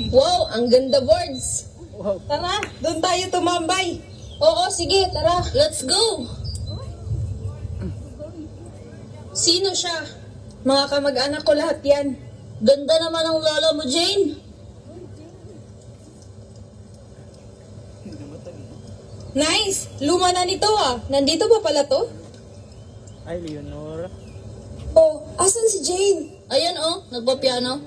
Wow, ang ganda boards. Tara, doon tayo tumambay. Oo, sige, tara. Let's go. Sino siya? Mga kamag-anak ko lahat yan. Ganda naman ang lola mo, Jane. Nice! Luma na nito ah. Nandito ba pala to? Ay, Leonora. Oh, asan si Jane? Ayan oh, nagpa-piano.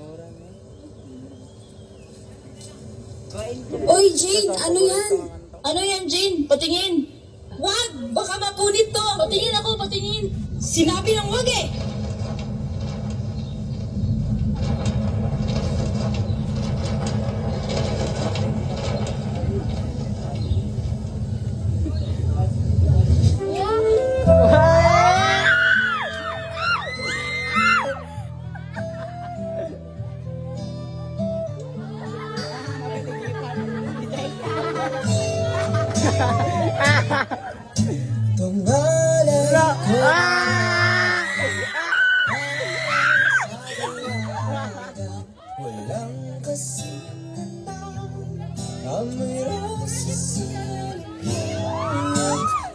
Oy, Jane, ano yan? Ano yan, Jane? Patingin. Wag! Baka mapunit to! Patingin ako, patingin. Sinabi ng wag eh! Walang kasihan amoy rasa sa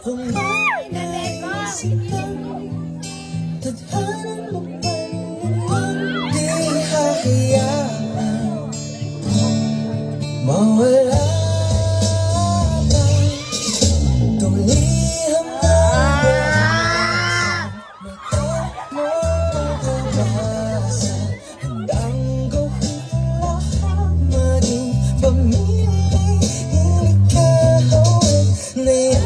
kung may naisipan tadhana mo pa di hahayaan mawala ka tumiham na mata mo mabasa handang gawin lahat maging pamilya ikaw na yan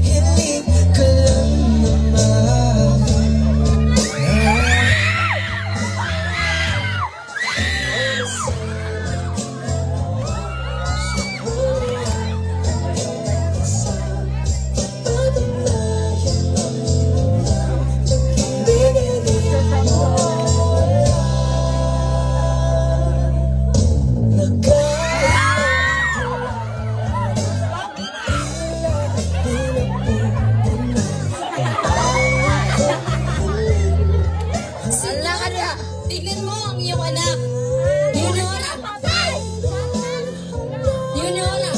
hilig ka lang naman Sala ka na. Tignan mo ang iyong anak. Leonora. Leonora,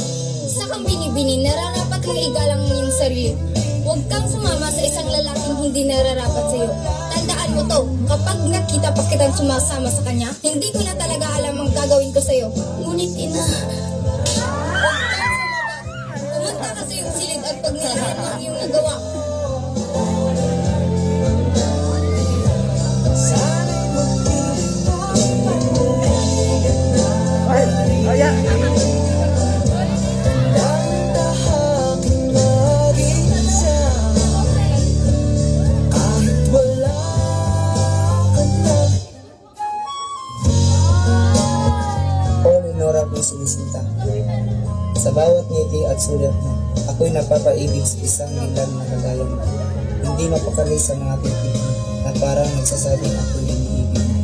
sa kang binibini, nararapat kang igalang ang iyong sarili. Huwag kang sumama sa isang lalaking hindi nararapat sa iyo. Tandaan mo to, kapag nakita pa kitang sumasama sa kanya, hindi ko na talaga alam ang gagawin ko sa iyo. Ngunit ina, huwag kang sumama. Pumunta ka sa iyong silid at pagnilayan mo ang iyong nagawa. Dahan-dahaking mag-isa kahit wala ka na. O Leonora kong sinisita, sa bawat ngiti at sulat mo, ako'y napapaibig sa isang nilang nakagalang. Hindi mapakali sa mga titigin na parang nagsasabing ako'y iniibig mo.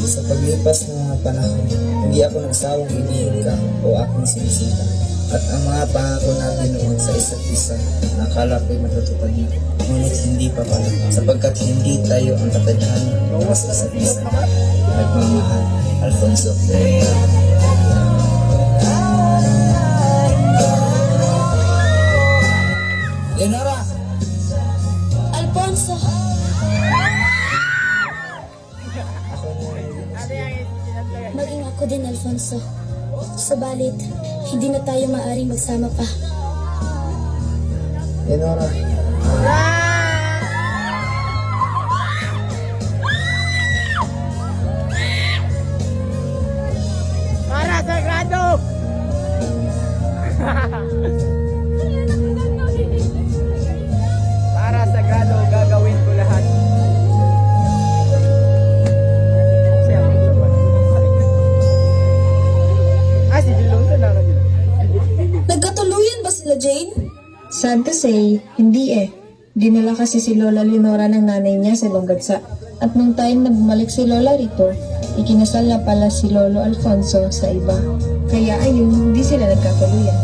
Sa paglipas ng mga panahon, hindi ako nagsawang iniibig ka o aking sinisita. At ang mga pangako natin noon sa isa't isa, nakala ko'y matutupad na. Ngunit hindi pa pala, sapagkat hindi tayo ang katadhana para sa isa't isa. Nagmamahal, Alfonso. Leonora! Alfonso. Ako na Maging ako din, Alfonso. Subalit, hindi na tayo maaring magsama pa. Leonora. Para sagrado! Para sagrado, gagawin ko lahat. Ah, si Jilong to na kanila. Nagkatuluyan ba sila, Jane? Sad to say, hindi eh. Dinala kasi si Lola Leonora ng nanay niya sa Longgatsa. At nung time na bumalik si Lola rito, ikinasal na pala si Lolo Alfonso sa iba. Kaya ayun, hindi sila nagkatuluyan.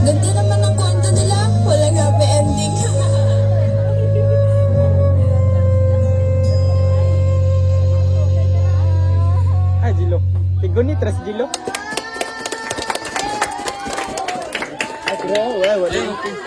Ganda naman ang kwento nila. Walang happy ending. Jilo. Tigunit ras Jilo. Ay, wala.